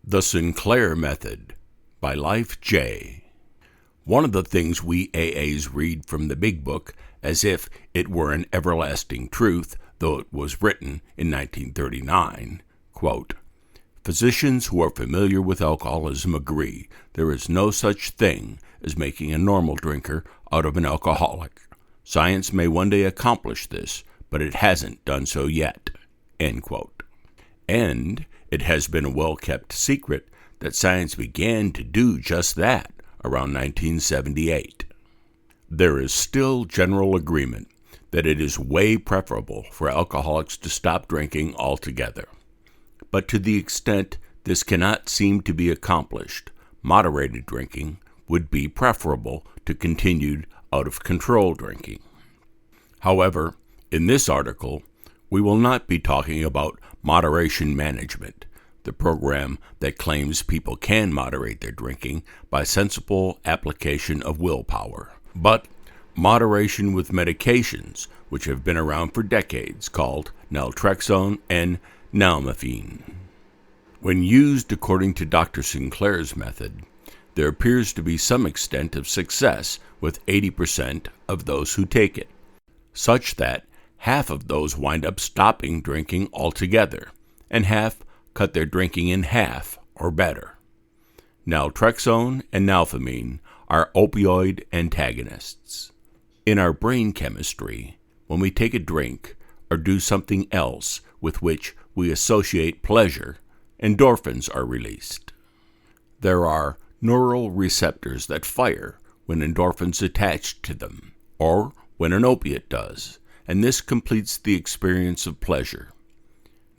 The Sinclair Method by Life J. One of the things we AAs read from the Big Book as if it were an everlasting truth, though it was written in 1939, quote, "Physicians who are familiar with alcoholism agree there is no such thing as making a normal drinker out of an alcoholic. Science may one day accomplish this, but it hasn't done so yet." End quote. And it has been a well-kept secret that science began to do just that around 1978. There is still general agreement that it is way preferable for alcoholics to stop drinking altogether. But to the extent this cannot seem to be accomplished, moderated drinking would be preferable to continued out-of-control drinking. However, in this article, we will not be talking about moderation management, the program that claims people can moderate their drinking by sensible application of willpower, but moderation with medications which have been around for decades called Naltrexone and Nalmefene. When used according to Dr. Sinclair's method, there appears to be some extent of success with 80% of those who take it, such that half of those wind up stopping drinking altogether, and half cut their drinking in half or better. Naltrexone and Nalmefene are opioid antagonists. In our brain chemistry, when we take a drink or do something else with which we associate pleasure, endorphins are released. There are neural receptors that fire when endorphins attach to them, or when an opiate does, and this completes the experience of pleasure.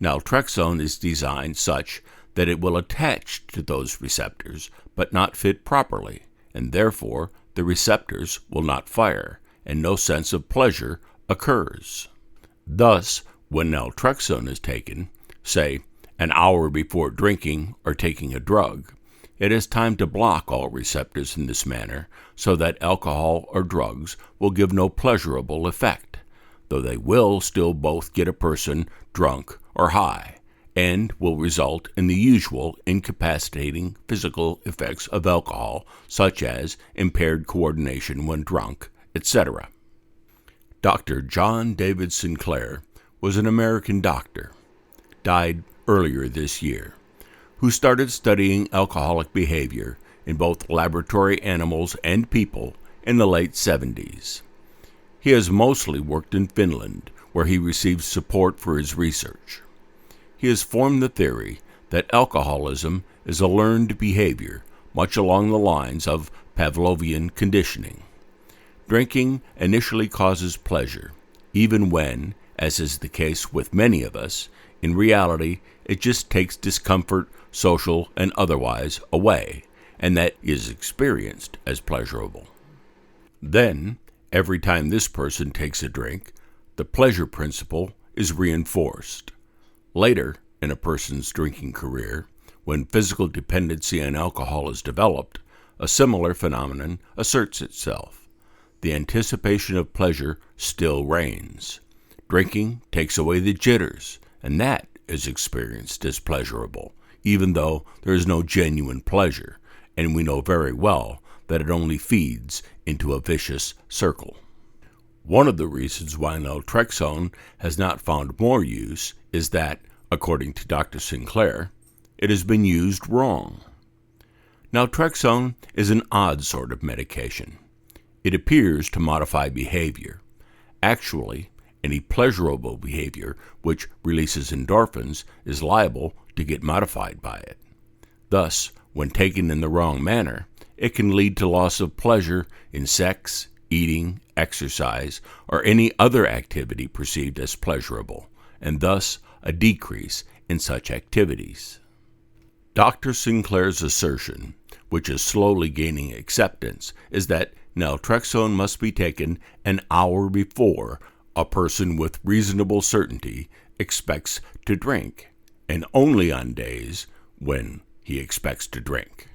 Naltrexone is designed such that it will attach to those receptors but not fit properly, and therefore the receptors will not fire, and no sense of pleasure occurs. Thus, when naltrexone is taken, say, an hour before drinking or taking a drug, it is time to block all receptors in this manner so that alcohol or drugs will give no pleasurable effect, though they will still both get a person drunk or high, and will result in the usual incapacitating physical effects of alcohol, such as impaired coordination when drunk, etc. Dr. John David Sinclair was an American doctor, died earlier this year, who started studying alcoholic behavior in both laboratory animals and people in the late 70s. He has mostly worked in Finland, where he received support for his research. He has formed the theory that alcoholism is a learned behavior, much along the lines of Pavlovian conditioning. Drinking initially causes pleasure, even when, as is the case with many of us, in reality it just takes discomfort, social and otherwise, away, and that is experienced as pleasurable. Then, every time this person takes a drink, the pleasure principle is reinforced. Later, in a person's drinking career, when physical dependency on alcohol is developed, a similar phenomenon asserts itself. The anticipation of pleasure still reigns. Drinking takes away the jitters, and that is experienced as pleasurable, even though there is no genuine pleasure, and we know very well that it only feeds into a vicious circle. One of the reasons why naltrexone has not found more use is that, according to Dr. Sinclair, it has been used wrong. Naltrexone is an odd sort of medication. It appears to modify behavior. Actually, any pleasurable behavior which releases endorphins is liable to get modified by it. Thus, when taken in the wrong manner, it can lead to loss of pleasure in sex, eating, exercise, or any other activity perceived as pleasurable, and thus a decrease in such activities. Dr. Sinclair's assertion, which is slowly gaining acceptance, is that naltrexone must be taken an hour before a person with reasonable certainty expects to drink, and only on days when he expects to drink.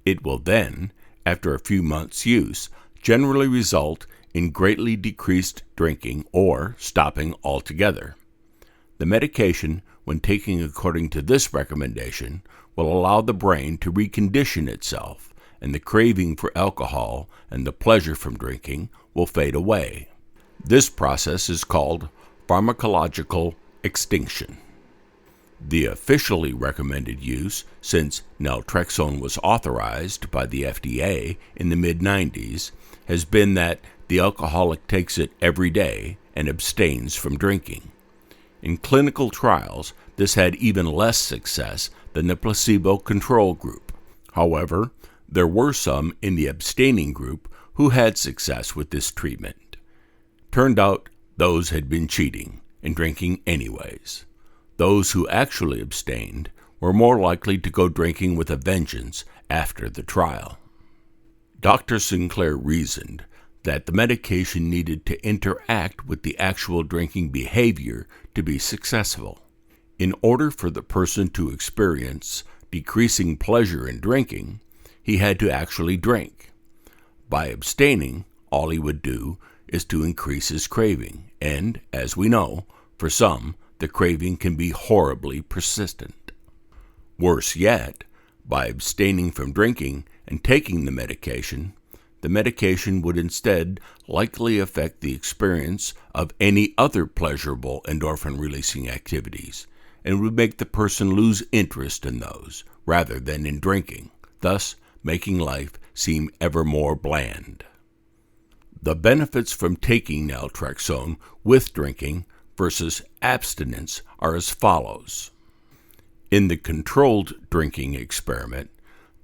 It will then, after a few months' use, generally result in greatly decreased drinking or stopping altogether. The medication, when taken according to this recommendation, will allow the brain to recondition itself, and the craving for alcohol and the pleasure from drinking will fade away. This process is called pharmacological extinction. The officially recommended use, since naltrexone was authorized by the FDA in the mid-90s, has been that the alcoholic takes it every day and abstains from drinking. In clinical trials, this had even less success than the placebo control group. However, there were some in the abstaining group who had success with this treatment. Turned out those had been cheating and drinking anyways. Those who actually abstained were more likely to go drinking with a vengeance after the trial. Dr. Sinclair reasoned that the medication needed to interact with the actual drinking behavior to be successful. In order for the person to experience decreasing pleasure in drinking, he had to actually drink. By abstaining, all he would do is to increase his craving, and, as we know, for some, the craving can be horribly persistent. Worse yet, by abstaining from drinking and taking the medication would instead likely affect the experience of any other pleasurable endorphin-releasing activities, and would make the person lose interest in those rather than in drinking, thus making life seem ever more bland. The benefits from taking naltrexone with drinking versus abstinence are as follows. In the controlled drinking experiment,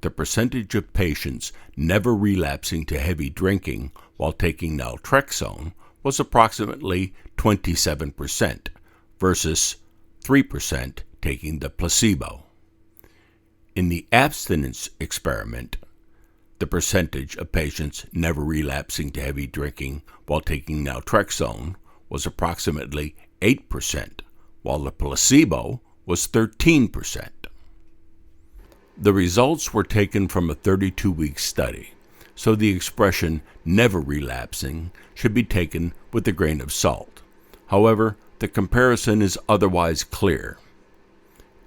the percentage of patients never relapsing to heavy drinking while taking naltrexone was approximately 27% versus 3% taking the placebo. In the abstinence experiment, the percentage of patients never relapsing to heavy drinking while taking naltrexone was approximately 8%, while the placebo was 13%. The results were taken from a 32-week study, so the expression never relapsing should be taken with a grain of salt. However, the comparison is otherwise clear.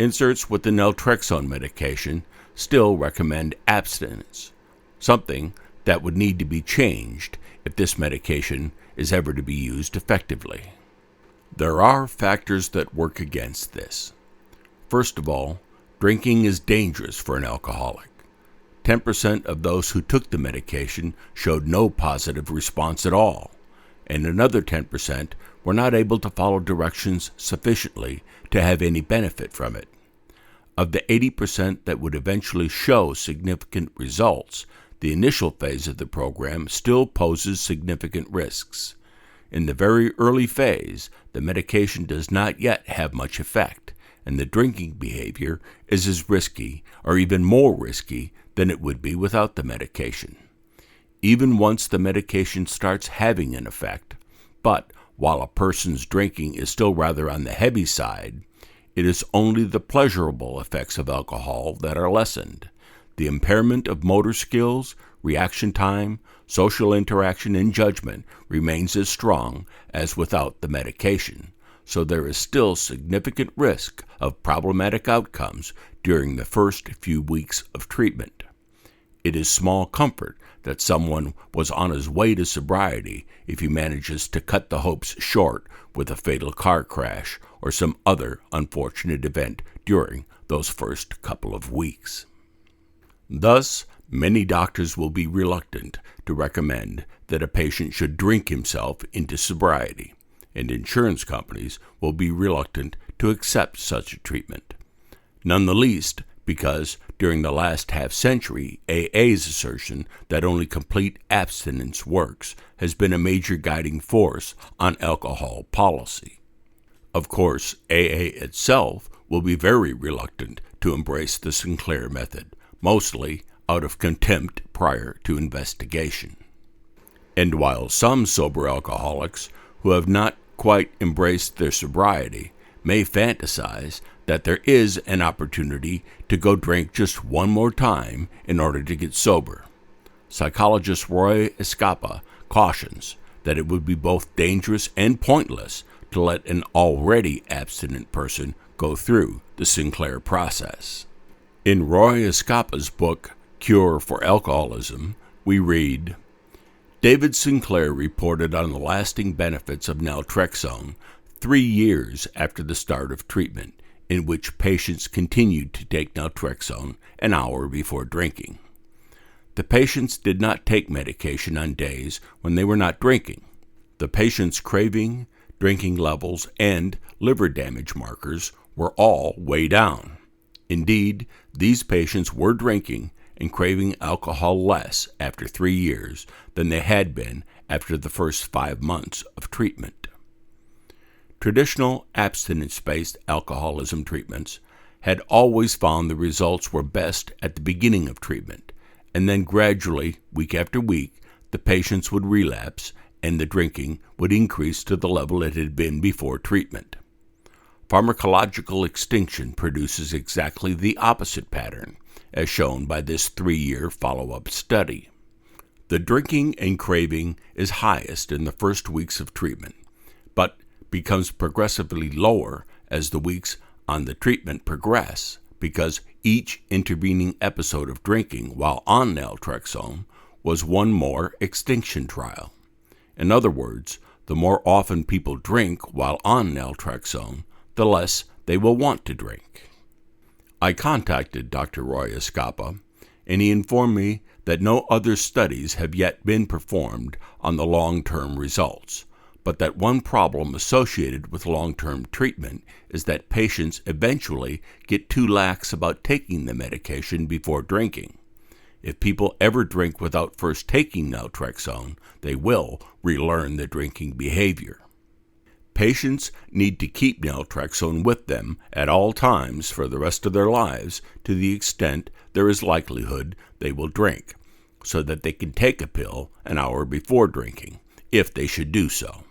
Inserts with the naltrexone medication still recommend abstinence, something that would need to be changed if this medication is ever to be used effectively. There are factors that work against this. First of all, drinking is dangerous for an alcoholic. 10% of those who took the medication showed no positive response at all, and another 10% were not able to follow directions sufficiently to have any benefit from it. Of the 80% that would eventually show significant results, the initial phase of the program still poses significant risks. In the very early phase, the medication does not yet have much effect, and the drinking behavior is as risky, or even more risky, than it would be without the medication. Even once the medication starts having an effect, but while a person's drinking is still rather on the heavy side, it is only the pleasurable effects of alcohol that are lessened. The impairment of motor skills, reaction time, social interaction, and judgment remains as strong as without the medication, so there is still significant risk of problematic outcomes during the first few weeks of treatment. It is small comfort that someone was on his way to sobriety if he manages to cut the hopes short with a fatal car crash or some other unfortunate event during those first couple of weeks. Thus, many doctors will be reluctant to recommend that a patient should drink himself into sobriety, and insurance companies will be reluctant to accept such a treatment. None the least because during the last half-century, AA's assertion that only complete abstinence works has been a major guiding force on alcohol policy. Of course, AA itself will be very reluctant to embrace the Sinclair Method, mostly out of contempt prior to investigation. And while some sober alcoholics who have not quite embraced their sobriety may fantasize that there is an opportunity to go drink just one more time in order to get sober, psychologist Roy Escapa cautions that it would be both dangerous and pointless to let an already abstinent person go through the Sinclair process. In Roy Escapa's book, Cure for Alcoholism, we read, David Sinclair reported on the lasting benefits of naltrexone 3 years after the start of treatment, in which patients continued to take naltrexone an hour before drinking. The patients did not take medication on days when they were not drinking. The patient's craving, drinking levels, and liver damage markers were all way down. Indeed, these patients were drinking and craving alcohol less after 3 years than they had been after the first 5 months of treatment. Traditional abstinence-based alcoholism treatments had always found the results were best at the beginning of treatment, and then gradually, week after week, the patients would relapse and the drinking would increase to the level it had been before treatment. Pharmacological extinction produces exactly the opposite pattern, as shown by this 3-year follow-up study. The drinking and craving is highest in the first weeks of treatment, but becomes progressively lower as the weeks on the treatment progress, because each intervening episode of drinking while on naltrexone was one more extinction trial. In other words, the more often people drink while on naltrexone, the less they will want to drink. I contacted Dr. Roy Escapa, and he informed me that no other studies have yet been performed on the long-term results, but that one problem associated with long-term treatment is that patients eventually get too lax about taking the medication before drinking. If people ever drink without first taking naltrexone, they will relearn the drinking behavior. Patients need to keep naltrexone with them at all times for the rest of their lives to the extent there is likelihood they will drink, so that they can take a pill an hour before drinking, if they should do so.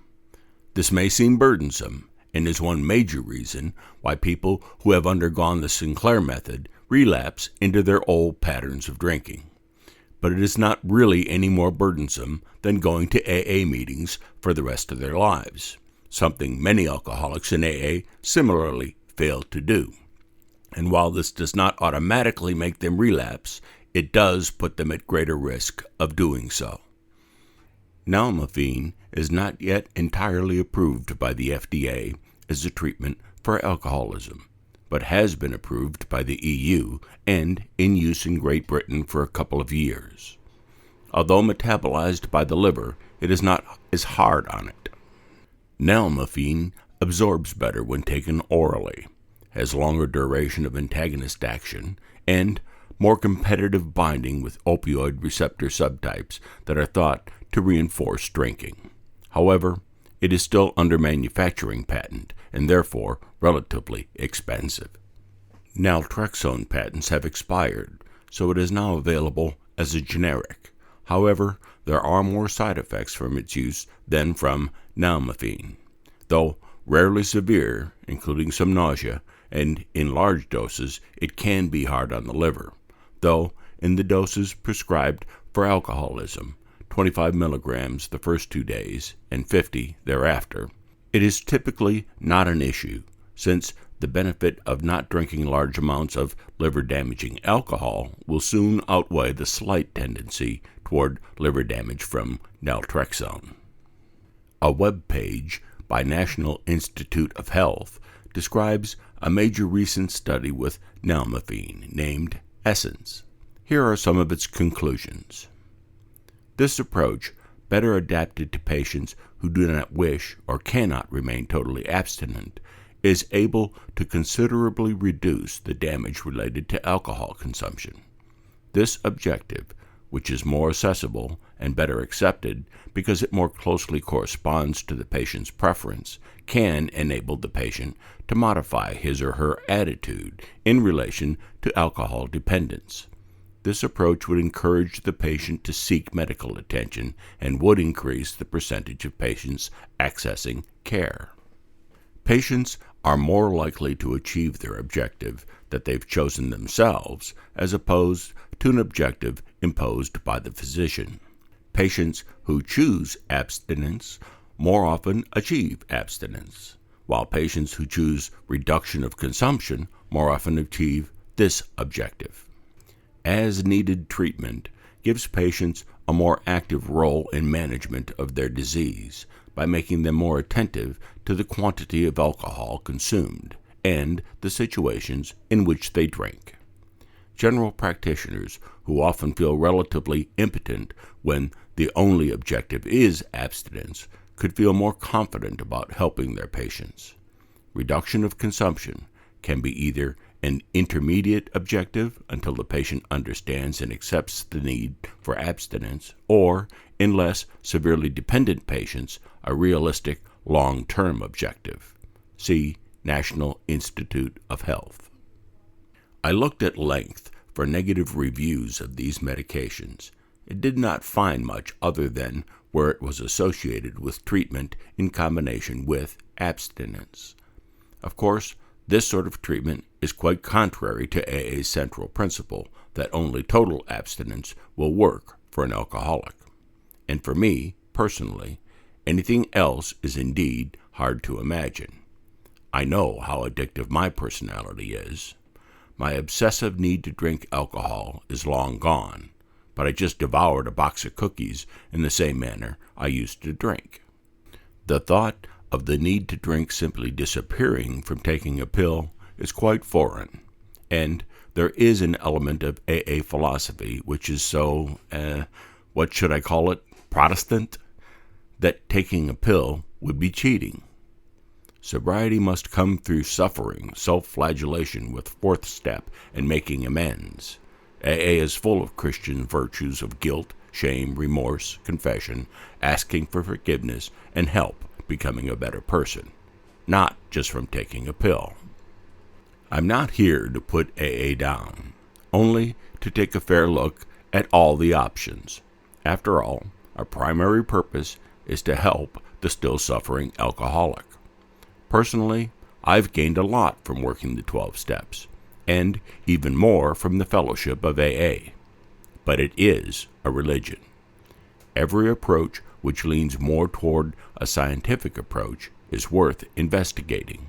This may seem burdensome, and is one major reason why people who have undergone the Sinclair Method relapse into their old patterns of drinking. But it is not really any more burdensome than going to AA meetings for the rest of their lives, something many alcoholics in AA similarly fail to do. And while this does not automatically make them relapse, it does put them at greater risk of doing so. Nalmefene is not yet entirely approved by the FDA as a treatment for alcoholism, but has been approved by the EU and in use in Great Britain for a couple of years. Although metabolized by the liver, it is not as hard on it. Nalmefene absorbs better when taken orally, has longer duration of antagonist action, and more competitive binding with opioid receptor subtypes that are thought to reinforce drinking. However, it is still under manufacturing patent and therefore relatively expensive. Naltrexone patents have expired, so it is now available as a generic. However, there are more side effects from its use than from Nalmefene, though rarely severe, including some nausea, and in large doses it can be hard on the liver, though in the doses prescribed for alcoholism, 25 milligrams the first 2 days and 50 thereafter, it is typically not an issue, since the benefit of not drinking large amounts of liver-damaging alcohol will soon outweigh the slight tendency toward liver damage from naltrexone. A web page by National Institute of Health describes a major recent study with Nalmefene named Essence. Here are some of its conclusions. This approach, better adapted to patients who do not wish or cannot remain totally abstinent, is able to considerably reduce the damage related to alcohol consumption. This objective, which is more accessible and better accepted because it more closely corresponds to the patient's preference, can enable the patient to modify his or her attitude in relation to alcohol dependence. This approach would encourage the patient to seek medical attention and would increase the percentage of patients accessing care. Patients are more likely to achieve their objective that they've chosen themselves as opposed to an objective imposed by the physician. Patients who choose abstinence more often achieve abstinence, while patients who choose reduction of consumption more often achieve this objective. As-needed treatment gives patients a more active role in management of their disease by making them more attentive to the quantity of alcohol consumed and the situations in which they drink. General practitioners, who often feel relatively impotent when the only objective is abstinence, could feel more confident about helping their patients. Reduction of consumption can be either an intermediate objective until the patient understands and accepts the need for abstinence, or, in less severely dependent patients, a realistic long-term objective. See National Institute of Health. I looked at length for negative reviews of these medications. It did not find much other than where it was associated with treatment in combination with abstinence. Of course, this sort of treatment is quite contrary to AA's central principle that only total abstinence will work for an alcoholic. And for me, personally, anything else is indeed hard to imagine. I know how addictive my personality is. My obsessive need to drink alcohol is long gone, but I just devoured a box of cookies in the same manner I used to drink. The thought of the need to drink simply disappearing from taking a pill is quite foreign, and there is an element of AA philosophy which is so, what should I call it, Protestant, that taking a pill would be cheating. Sobriety must come through suffering, self-flagellation with fourth step and making amends. AA is full of Christian virtues of guilt, shame, remorse, confession, asking for forgiveness, and help becoming a better person, not just from taking a pill. I'm not here to put AA down, only to take a fair look at all the options. After all, our primary purpose is to help the still suffering alcoholic. Personally, I've gained a lot from working the 12 steps, and even more from the fellowship of AA. But it is a religion. Every approach which leans more toward a scientific approach is worth investigating.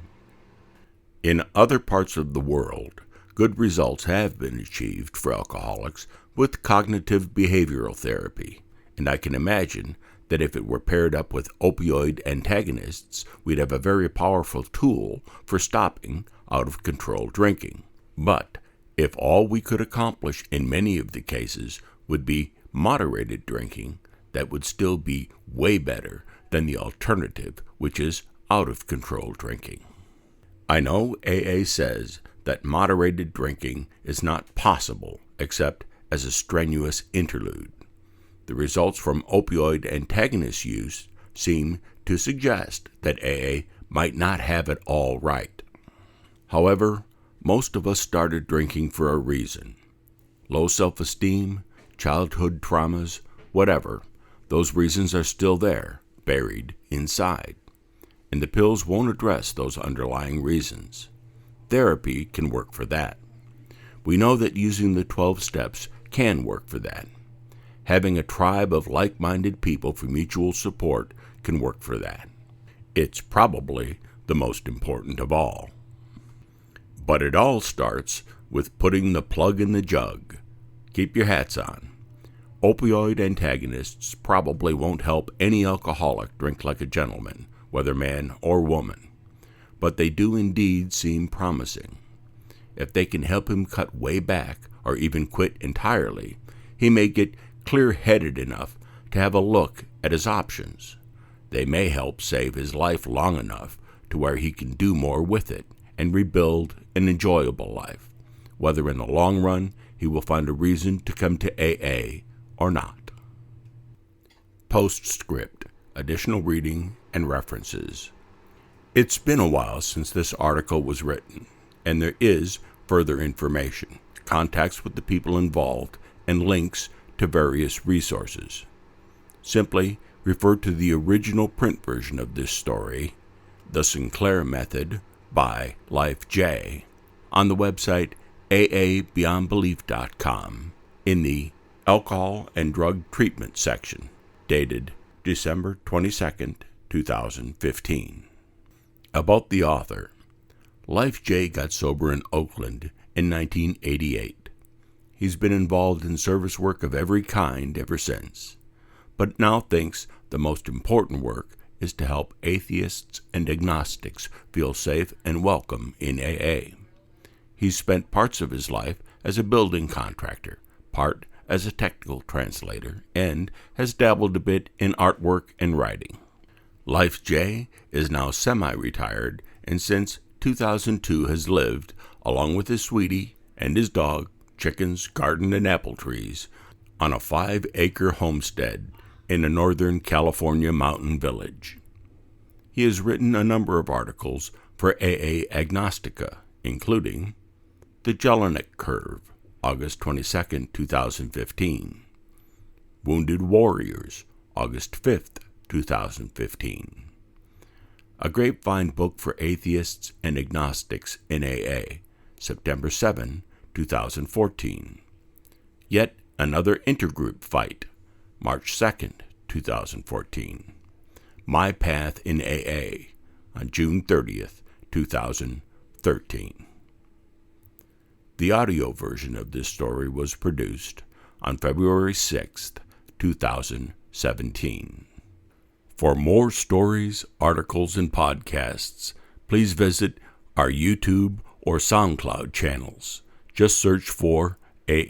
In other parts of the world, good results have been achieved for alcoholics with cognitive behavioral therapy, and I can imagine that if it were paired up with opioid antagonists, we'd have a very powerful tool for stopping out-of-control drinking. But if all we could accomplish in many of the cases would be moderated drinking, that would still be way better than the alternative, which is out-of-control drinking. I know AA says that moderated drinking is not possible except as a strenuous interlude. The results from opioid antagonist use seem to suggest that AA might not have it all right. However, most of us started drinking for a reason. Low self-esteem, childhood traumas, whatever, those reasons are still there, buried inside. And the pills won't address those underlying reasons. Therapy can work for that. We know that using the 12 steps can work for that. Having a tribe of like-minded people for mutual support can work for that. It's probably the most important of all. But it all starts with putting the plug in the jug. Keep your hats on. Opioid antagonists probably won't help any alcoholic drink like a gentleman, whether man or woman. But they do indeed seem promising. If they can help him cut way back or even quit entirely, he may get clear-headed enough to have a look at his options. They may help save his life long enough to where he can do more with it and rebuild an enjoyable life, whether in the long run he will find a reason to come to AA or not. Postscript, additional reading and references. It's been a while since this article was written, and there is further information, contacts with the people involved, and links to various resources. Simply refer to the original print version of this story, The Sinclair Method by Life J, on the website aabeyondbelief.com in the Alcohol and Drug Treatment section, dated December 22nd, 2015. About the author. Life J got sober in Oakland in 1988. He's been involved in service work of every kind ever since, but now thinks the most important work is to help atheists and agnostics feel safe and welcome in AA. He's spent parts of his life as a building contractor, part as a technical translator, and has dabbled a bit in artwork and writing. Life J is now semi-retired, and since 2002 has lived, along with his sweetie and his dog, chickens, garden, and apple trees, on a 5-acre homestead in a Northern California mountain village. He has written a number of articles for AA Agnostica, including The Jelinek Curve, August 22, 2015, Wounded Warriors, August 5, 2015, A Grapevine Book for Atheists and Agnostics in AA, September 7, 2014, Yet Another Intergroup Fight, March 2, 2014, My Path in AA, on June 30, 2013. The audio version of this story was produced on February 6, 2017. For more stories, articles, and podcasts, please visit our YouTube or SoundCloud channels. Just search for